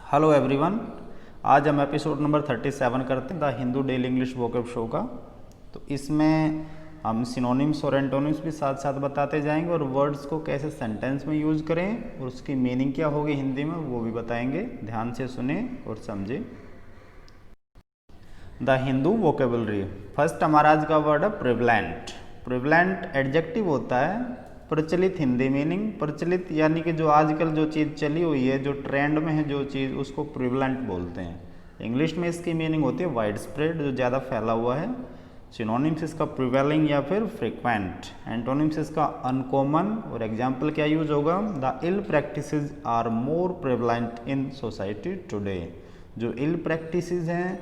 Hello everyone. आज हम episode number 37 करते हैं the Hindu daily English vocab show का। तो इसमें हम सिनोनिम्स और एंटोनिम्स भी साथ साथ बताते जाएंगे और वर्ड्स को कैसे सेंटेंस में यूज करें और उसकी मीनिंग क्या होगी हिंदी में वो भी बताएंगे। ध्यान से सुने और समझे। The Hindu vocabulary. फर्स्ट हमारा आज का वर्ड है प्रिवलेंट। प्रिवलेंट एडजेक्टिव होता है, प्रचलित हिंदी मीनिंग। प्रचलित यानी कि जो आजकल जो चीज़ चली हुई है, जो ट्रेंड में है जो चीज़, उसको प्रिवलेंट बोलते हैं। इंग्लिश में इसकी मीनिंग होती है वाइड स्प्रेड, जो ज़्यादा फैला हुआ है। सिनोनिम्स इसका प्रिवेलिंग या फिर फ्रिक्वेंट। एंटोनिम्स इसका अनकॉमन। और एग्जाम्पल क्या यूज होगा? The ill practices are more prevalent in society today. जो इल प्रैक्टिसेस हैं,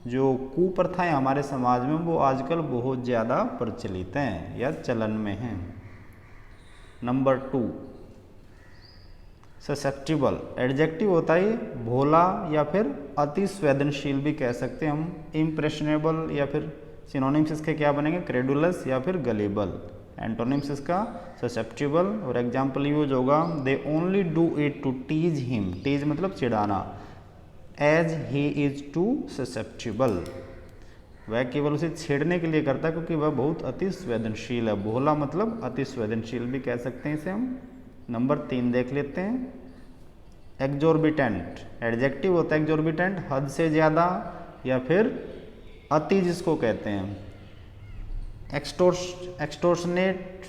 जो कुप्रथाएं हमारे समाज में, वो आजकल बहुत ज़्यादा प्रचलित हैं या चलन में हैं। नंबर 2, ससेप्टिबल एडजेक्टिव होता है भोला या फिर अति संवेदनशील भी कह सकते हैं हम। इम्प्रेशनेबल या फिर सिनोनिम्स इसके क्या बनेंगे? क्रेडुलस या फिर गलेबल। एंटोनिम्स इसका ससेप्टिबल। और एग्जाम्पल यूज होगा they only do it to tease him. Tease मतलब चिढ़ाना। As he is too susceptible. वह केवल उसे छेड़ने के लिए करता है क्योंकि वह बहुत अति संवेदनशील है। भोला मतलब अति संवेदनशील भी कह सकते हैं इसे हम। नंबर 3 देख लेते हैं, एक्जोर्बिटेंट एडजेक्टिव होता है एक्जोर्बिटेंट, हद से ज़्यादा या फिर अति जिसको कहते हैं। एक्सटोर्शनेट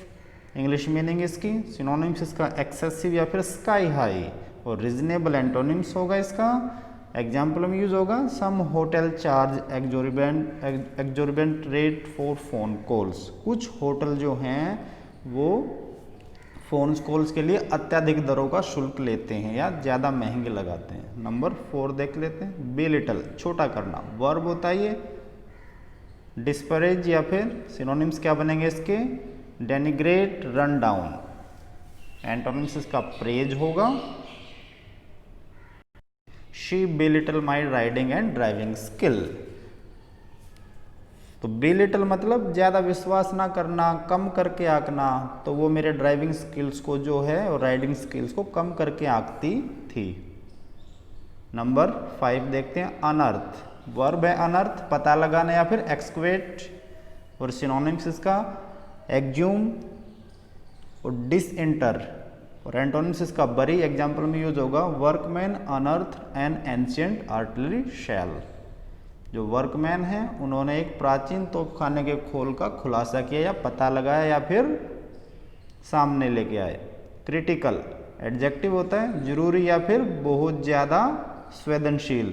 इंग्लिश मीनिंग इसकी। सिनोनिम्स इसका एक्सेसिव या फिर स्काई हाई। और रीजनेबल एंटोनिम्स होगा इसका। एग्जाम्पल में यूज होगा some hotel charge exorbitant rate for phone calls. कुछ होटल जो हैं वो फोन कॉल्स के लिए अत्यधिक दरों का शुल्क लेते हैं या ज़्यादा महंगे लगाते हैं। नंबर 4 देख लेते हैं, बेलिटल छोटा करना। वर्ब होता है ये डिस्परेज या फिर सिनोनिम्स क्या बनेंगे इसके? Denigrate, run down. एंटोनिम्स इसका प्रेज होगा। She belittle my riding and driving skill. तो बेलिटल मतलब ज़्यादा विश्वास ना करना, कम करके आंकना। तो वो मेरे ड्राइविंग स्किल्स को जो है और राइडिंग स्किल्स को कम करके आंकती थी। नंबर 5 देखते हैं, अनर्थ। वर्ब है अनर्थ, पता लगाना या फिर एक्सक्वेट। और सिनोनिम्स इसका एक्ज्यूम और डिसइंटर। और एंटोनिम्स इसका बरी। एग्जाम्पल में यूज होगा वर्कमैन अनर्थ एन एंशिएंट आर्टिलरी शेल। जो वर्कमैन हैं उन्होंने एक प्राचीन तोपखाने के खोल का खुलासा किया या पता लगाया या फिर सामने लेके आए। क्रिटिकल एडजेक्टिव होता है जरूरी या फिर बहुत ज़्यादा संवेदनशील।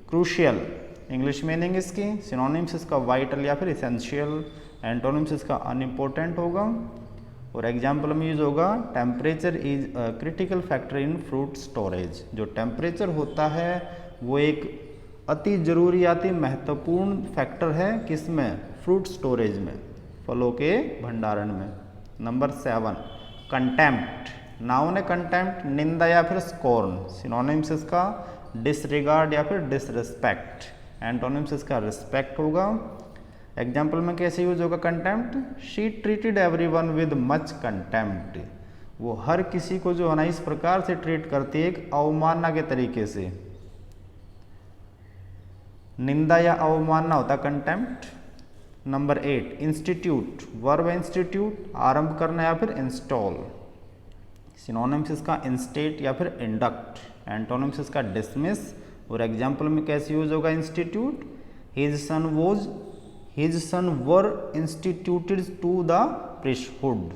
क्रूशियल इंग्लिश मीनिंग इसकी। सिनोनिम्स इसका वाइटल या फिर इसेंशियल। एंटोनिम्स इसका अनइम्पोर्टेंट होगा। और एग्जाम्पल में यूज होगा temperature is a critical factor in fruit storage. जो टेम्परेचर होता है वो एक अति जरूरी अति महत्वपूर्ण फैक्टर है किसमें? फ्रूट स्टोरेज में, फलों के भंडारण में। Number 7, contempt. नाउन है कंटेम्प्ट, निंदा या फिर स्कॉर्न। सिनोनिम्स इसका डिसरिगार्ड या फिर डिसरिस्पेक्ट। एंटोनिम्स इसका रिस्पेक्ट होगा। एग्जाम्पल में कैसे यूज होगा contempt? She treated everyone with much contempt. वो हर किसी को जो है ना इस प्रकार से ट्रीट करती है, एक अवमानना के तरीके से। निंदा या अवमानना होता contempt. Number 8, institute. Verb institute आरंभ करना या फिर इंस्टॉल। सिनोनिम्स इसका इंस्टेट या फिर इंडक्ट। एंटोनिम्स इसका डिसमिस। और एग्जाम्पल में कैसे यूज होगा institute? His son were instituted to the priesthood.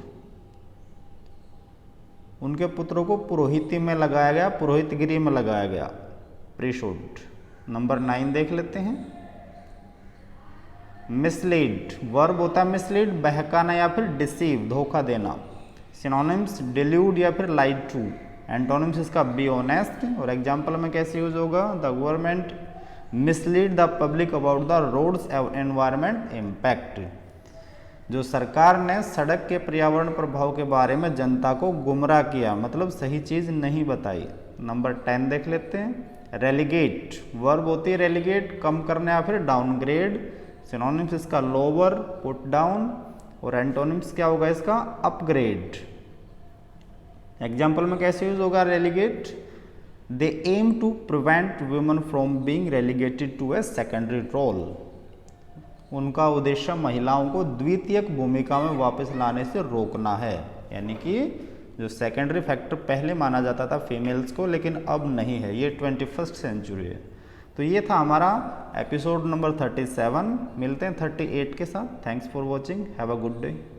उनके पुत्रों को पुरोहिती में लगाया गया, पुरोहितगिरी में लगाया गया, प्रीस्टहुड। नंबर 9 देख लेते हैं, मिसलीड। वर्ब होता है मिसलीड, बहकाना या फिर डिसीव, धोखा देना। सिनोनिम्स डिल्यूड या फिर लाइड टू। एंटोनिम्स इसका बी ऑनेस्ट। और एग्जाम्पल में कैसे यूज होगा? The government mislead the public about the roads environment impact. जो सरकार ने सड़क के पर्यावरण प्रभाव के बारे में जनता को गुमराह किया, मतलब सही चीज़ नहीं बताई। नंबर 10 देख लेते हैं, रेलीगेट। वर्ब होती है रेलीगेट, कम करना या फिर डाउनग्रेड। सिनोनिम्स इसका लोअर, पुट डाउन। और एंटोनिम्स क्या होगा इसका? अपग्रेड। एग्जाम्पल में कैसे यूज होगा relegate? They aim to prevent women from being relegated to a secondary role. उनका उद्देश्य महिलाओं को द्वितीयक भूमिका में वापस लाने से रोकना है। यानी कि जो सेकेंडरी फैक्टर पहले माना जाता था फीमेल्स को, लेकिन अब नहीं है, ये 21st सेंचुरी है। तो ये था हमारा एपिसोड नंबर 37। मिलते हैं 38 के साथ। Thanks for watching, have a good day.